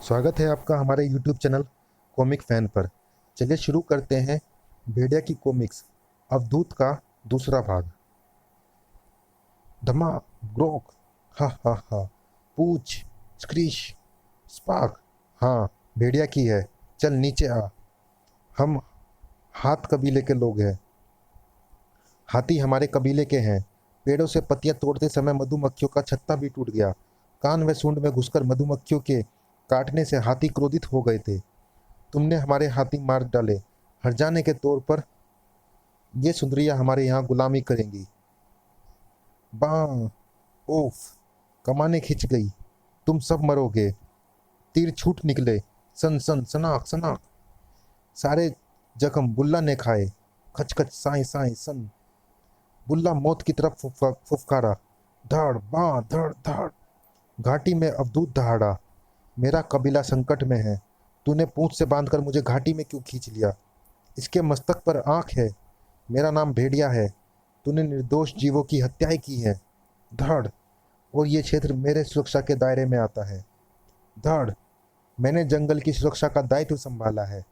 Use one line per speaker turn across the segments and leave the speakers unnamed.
स्वागत है आपका हमारे YouTube चैनल कॉमिक फैन पर। चलिए शुरू करते हैं भेड़िया की कॉमिक्स अवधूत का दूसरा भाग। धमा, ग्रोक, हा हा हा, पूछ, स्क्रीश, स्पार्क। हाँ, भेड़िया की है। चल नीचे आ। हम हाथ कबीले के लोग हैं। हाथी हमारे कबीले के हैं। पेड़ों से पत्तियां तोड़ते समय मधुमक्खियों का छत्ता भी टूट गया। कान व सूंड में घुसकर मधुमक्खियों के काटने से हाथी क्रोधित हो गए थे। तुमने हमारे हाथी मार डाले। हरजाने के तौर पर ये सुंदरियां हमारे यहाँ गुलामी करेंगी। बां, ओफ, कमाने खिंच गई। तुम सब मरोगे। तीर छूट निकले। सन सन सनाक सनाक। सारे जख्म बुल्ला ने खाए। खच खच साए साए सन। बुल्ला मौत की तरफ फुफकारा। धड़ बां धड़ धड़। घाटी में अवधूत दहाड़ा। मेरा कबीला संकट में है। तूने पूंछ से बांधकर मुझे घाटी में क्यों खींच लिया? इसके मस्तक पर आंख है। मेरा नाम भेड़िया है। तूने निर्दोष जीवों की हत्याएं की हैं। धड़। और ये क्षेत्र मेरे सुरक्षा के दायरे में आता है। धड़। मैंने जंगल की सुरक्षा का दायित्व संभाला है।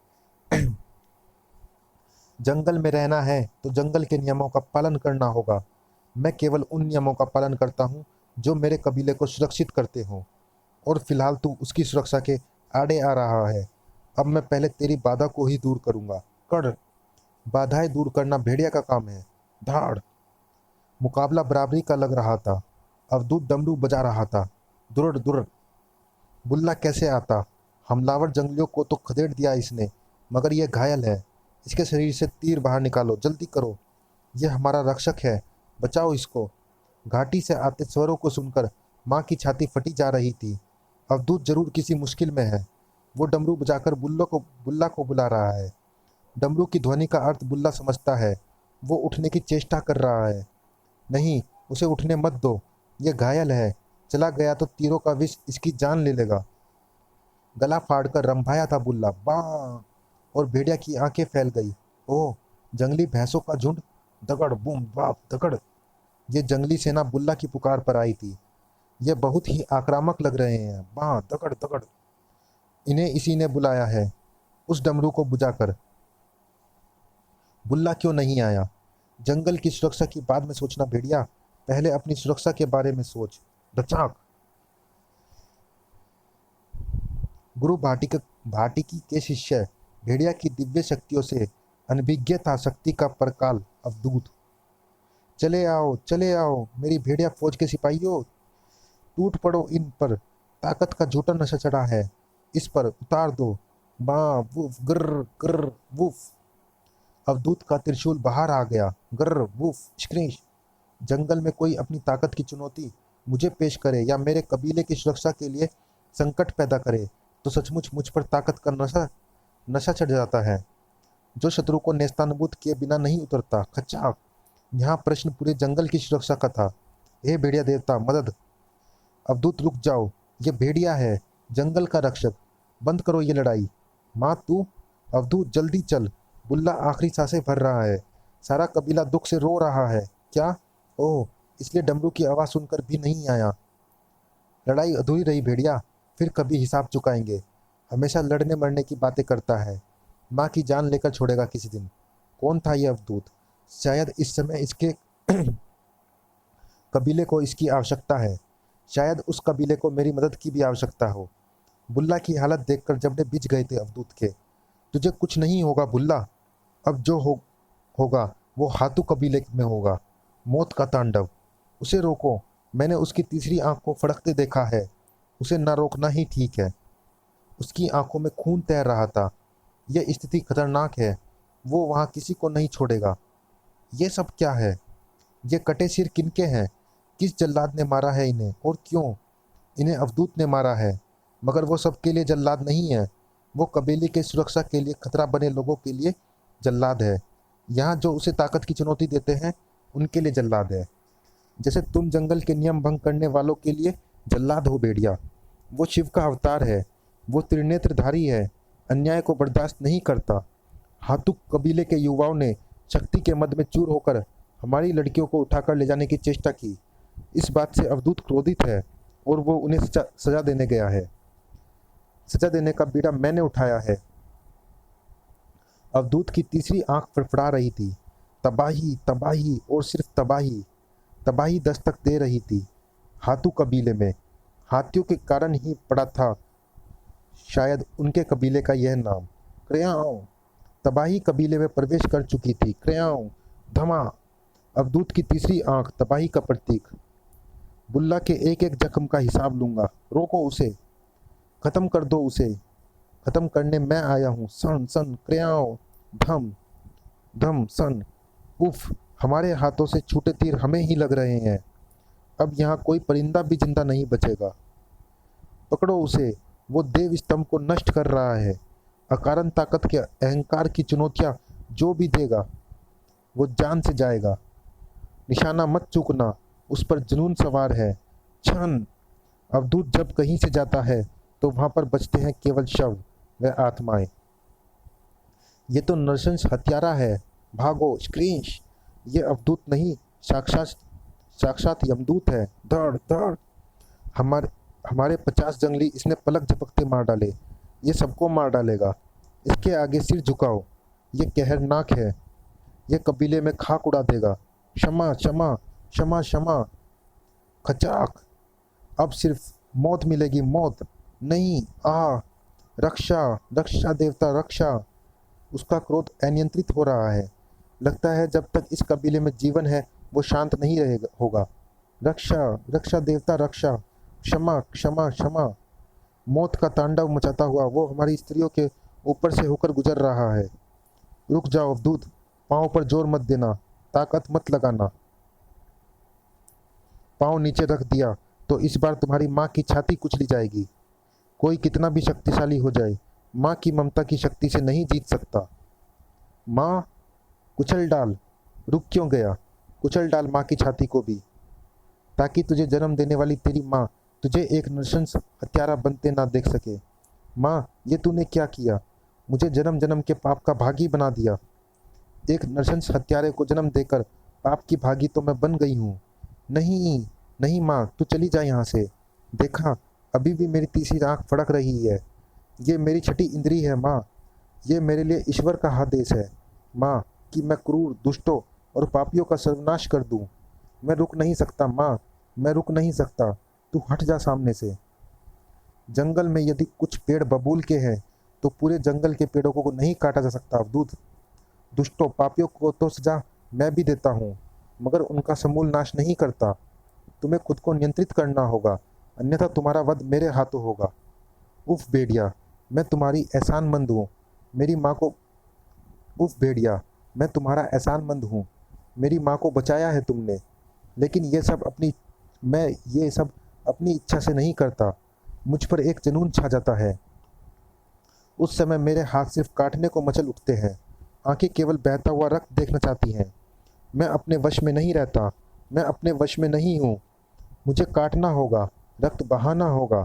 जंगल में रहना है तो जंगल के नियमों का पालन करना होगा। मैं केवल उन नियमों का पालन करता हूँ जो मेरे कबीले को सुरक्षित करते हों। और फिलहाल तू उसकी सुरक्षा के आड़े आ रहा है। अब मैं पहले तेरी बाधा को ही दूर करूंगा। कर। बाधाएं दूर करना भेड़िया का काम है। धाड़। मुकाबला बराबरी का लग रहा था। अवधूत डमरू बजा रहा था। दुरड़ दुरड़। बुल्ला कैसे आता? हमलावर जंगलियों को तो खदेड़ दिया इसने, मगर यह घायल है। इसके शरीर से तीर बाहर निकालो, जल्दी करो। यह हमारा रक्षक है, बचाओ इसको। घाटी से आते स्वरों को सुनकर माँ की छाती फटी जा रही थी। अवधूत जरूर किसी मुश्किल में है। वो डमरू बजाकर बुल्ला को बुला रहा है। डमरू की ध्वनि का अर्थ बुल्ला समझता है। वो उठने की चेष्टा कर रहा है। नहीं, उसे उठने मत दो। ये घायल है। चला गया तो तीरों का विष इसकी जान ले लेगा। गला फाड़कर रंभाया था बुल्ला। बाँ। और भेड़िया की आंखें फैल गई। ओह, जंगली भैंसों का झुंड। दगड़ बूम बाप दगड़। ये जंगली सेना बुल्ला की पुकार पर आई थी। ये बहुत ही आक्रामक लग रहे हैं। बाँ दगड़ दगड़। इन्हें इसी ने बुलाया है। उस डमरू को बुझाकर। बुल्ला क्यों नहीं आया? जंगल की सुरक्षा की बाद में सोचना भेड़िया, पहले अपनी सुरक्षा के बारे में सोच। डचाक। गुरु भाटिकी के शिष्य भेड़िया की दिव्य शक्तियों से अनभिज्ञ था शक्ति का परकाल अवधूत। चले आओ मेरी भेड़िया फौज के सिपाहियों। टूट पड़ो इन पर। ताकत का झूठा नशा चढ़ा है इस पर, उतार दो। बाँ वुफ ग्र ग्र वुफ। अवधूत का त्रिशूल बाहर आ गया। ग्र वुफ स्क्रीश। जंगल में कोई अपनी ताकत की चुनौती मुझे पेश करे या मेरे कबीले की सुरक्षा के लिए संकट पैदा करे तो सचमुच मुझ पर ताकत का नशा नशा चढ़ जाता है जो शत्रु को नेस्तानाबूद किए बिना नहीं उतरता। खच्चाक। यहाँ प्रश्न पूरे जंगल की सुरक्षा का था। हे भेड़िया देवता, मदद। अवधूत रुक जाओ। ये भेड़िया है, जंगल का रक्षक। बंद करो ये लड़ाई। माँ तू। अवधूत जल्दी चल। बुल्ला आखिरी सांसें भर रहा है। सारा कबीला दुख से रो रहा है। क्या? ओह, इसलिए डमरू की आवाज़ सुनकर भी नहीं आया। लड़ाई अधूरी रही भेड़िया। फिर कभी हिसाब चुकाएंगे। हमेशा लड़ने मरने की बातें करता है। माँ की जान लेकर छोड़ेगा किसी दिन। कौन था ये अवधूत? शायद इस समय इसके कबीले को इसकी आवश्यकता है। शायद उस कबीले को मेरी मदद की भी आवश्यकता हो। बुल्ला की हालत देखकर जबड़े बिछ गए थे अवधूत के। तुझे कुछ नहीं होगा बुल्ला। अब जो होगा वो हाथू कबीले में होगा। मौत का तांडव। उसे रोको। मैंने उसकी तीसरी आंख को फड़कते देखा है। उसे ना रोकना ही ठीक है। उसकी आंखों में खून तैर रहा था। यह स्थिति खतरनाक है। वो वहां किसी को नहीं छोड़ेगा। ये सब क्या है? ये कटे सिर किनके हैं? किस जल्लाद ने मारा है इन्हें और क्यों? इन्हें अवधूत ने मारा है, मगर वो सबके लिए जल्लाद नहीं है। वो कबीले के सुरक्षा के लिए खतरा बने लोगों के लिए जल्लाद है। यहाँ जो उसे ताकत की चुनौती देते हैं उनके लिए जल्लाद है। जैसे तुम जंगल के नियम भंग करने वालों के लिए जल्लाद हो भेड़िया। वो शिव का अवतार है। वो त्रिनेत्रधारी है। अन्याय को बर्दाश्त नहीं करता। हाथुक कबीले के युवाओं ने शक्ति के मद में चूर होकर हमारी लड़कियों को उठाकर ले जाने की चेष्टा की। इस बात से अवधूत क्रोधित है और वो उन्हें सजा देने गया है। सजा देने का बीड़ा मैंने उठाया है। अवधूत की तीसरी आंख फड़फड़ा रही थी। तबाही, तबाही और सिर्फ तबाही। तबाही दस्तक दे रही थी हाथू कबीले में। हाथियों के कारण ही पड़ा था शायद उनके कबीले का यह नाम। क्र्याओं। तबाही कबीले में प्रवेश कर चुकी थी। क्र्याओं। धमा। अवधूत की तीसरी आंख तबाही का प्रतीक। बुल्ला के एक एक जख्म का हिसाब लूंगा। रोको उसे, खत्म कर दो उसे। खत्म करने मैं आया हूँ। सन सन क्र्याओं। धम धम सन। उफ, हमारे हाथों से छूटे तीर हमें ही लग रहे हैं। अब यहाँ कोई परिंदा भी जिंदा नहीं बचेगा। पकड़ो उसे, वो देव स्तंभ को नष्ट कर रहा है। अकारण ताकत के अहंकार की चुनौतियाँ जो भी देगा वो जान से जाएगा। निशाना मत चूकना, उस पर जुनून सवार है। क्षण। अवधूत जब कहीं से जाता है तो वहां पर बचते हैं केवल शव व आत्माएं। ये तो नरसंस हत्यारा है। भागो स्क्रीश। ये अवधूत नहीं, साक्षात साक्षात यमदूत है। धड़ धड़। हमारे हमारे 50 जंगली इसने पलक झपकते मार डाले। ये सबको मार डालेगा। इसके आगे सिर झुकाओ। ये कहरनाक है। ये कबीले में खाक उड़ा देगा। क्षमा क्षमा क्षमा क्षमा। खचाक। अब सिर्फ मौत मिलेगी, मौत नहीं। रक्षा रक्षा देवता रक्षा। उसका क्रोध अनियंत्रित हो रहा है। लगता है जब तक इस कबीले में जीवन है वो शांत नहीं रहेगा होगा। रक्षा रक्षा देवता रक्षा। क्षमा क्षमा क्षमा। मौत का तांडव मचाता हुआ वो हमारी स्त्रियों के ऊपर से होकर गुजर रहा है। रुक जाओ अवधूत, पाँव पर जोर मत देना, ताकत मत लगाना। पाँव नीचे रख दिया तो इस बार तुम्हारी माँ की छाती कुचली जाएगी। कोई कितना भी शक्तिशाली हो जाए, माँ की ममता की शक्ति से नहीं जीत सकता। माँ, कुचल डाल। रुक क्यों गया? कुचल डाल माँ की छाती को भी, ताकि तुझे जन्म देने वाली तेरी माँ तुझे एक नृशंस हत्यारा बनते ना देख सके। माँ, ये तूने क्या किया? मुझे जन्म जन्म के पाप का भागी बना दिया। एक नृशंस हत्यारे को जन्म देकर पाप की भागी तो मैं बन गई हूँ। नहीं नहीं माँ, तू चली जा यहाँ से। देखा, अभी भी मेरी तीसरी आंख फड़क रही है। ये मेरी छठी इंद्री है माँ। ये मेरे लिए ईश्वर का आदेश है माँ, कि मैं क्रूर, दुष्टों और पापियों का सर्वनाश कर दूं। मैं रुक नहीं सकता माँ, मैं रुक नहीं सकता। तू हट जा सामने से। जंगल में यदि कुछ पेड़ बबूल के हैं तो पूरे जंगल के पेड़ों को नहीं काटा जा सकता अवधूत। दुष्टों, पापियों को तो सजा मैं भी देता हूँ, मगर उनका समूल नाश नहीं करता। तुम्हें खुद को नियंत्रित करना होगा, अन्यथा तुम्हारा वध मेरे हाथों होगा। उफ भेड़िया, मैं तुम्हारी एहसानमंद हूँ। मेरी माँ को उफ भेड़िया, मैं तुम्हारा एहसानमंद हूँ। मेरी माँ को बचाया है तुमने। लेकिन मैं ये सब अपनी इच्छा से नहीं करता। मुझ पर एक जुनून छा जाता है। उस समय मेरे हाथ सिर्फ काटने को मचल उठते हैं। आंखें केवल बहता हुआ रक्त देखना चाहती हैं। मैं अपने वश में नहीं रहता। मैं अपने वश में नहीं हूँ। मुझे काटना होगा, रक्त बहाना होगा।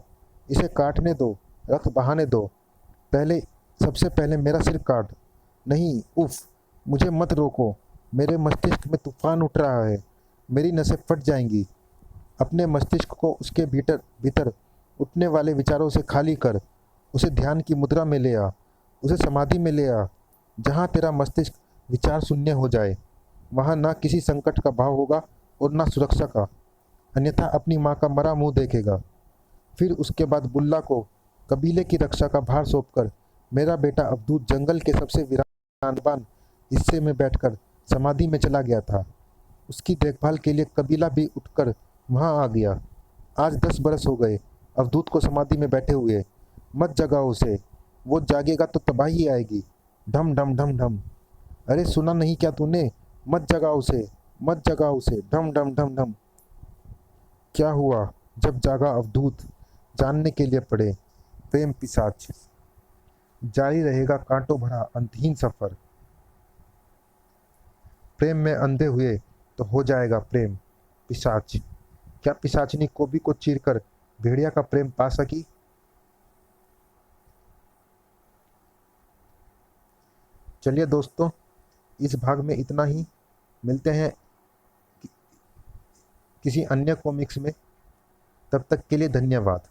इसे काटने दो, रक्त बहाने दो। पहले सबसे पहले मेरा सिर काट। नहीं, उफ, मुझे मत रोको। मेरे मस्तिष्क में तूफान उठ रहा है। मेरी नसें फट जाएंगी। अपने मस्तिष्क को उसके भीतर भीतर उठने वाले विचारों से खाली कर। उसे ध्यान की मुद्रा में ले आ। उसे समाधि में ले आ, जहाँ तेरा मस्तिष्क विचार शून्य हो जाए। वहाँ ना किसी संकट का भाव होगा और ना सुरक्षा का। अन्यथा अपनी माँ का मरा मुंह देखेगा। फिर उसके बाद बुल्ला को कबीले की रक्षा का भार सौंपकर मेरा बेटा अवधूत जंगल के सबसे वीरानवान हिस्से में बैठकर समाधि में चला गया था। उसकी देखभाल के लिए कबीला भी उठकर वहाँ आ गया। आज 10 बरस हो गए अवधूत को समाधि में बैठे हुए। मत जगाओ उसे, वो जागेगा तो तबाही आएगी। ढम ढम ढम ढम। अरे सुना नहीं क्या तूने? मत जगाओ उसे, मत जगाओ उसे। ढम ढम ढम ढम। क्या हुआ जब जागा अवधूत? जानने के लिए पड़े। प्रेम पिशाच। जारी रहेगा कांटों भरा अंतहीन सफर। प्रेम में अंधे हुए तो हो जाएगा प्रेम पिशाच। क्या पिशाचनी कोबी को चीरकर भेड़िया का प्रेम पा सकी? चलिए दोस्तों, इस भाग में इतना ही। मिलते हैं किसी अन्य कॉमिक्स में। तब तक के लिए धन्यवाद।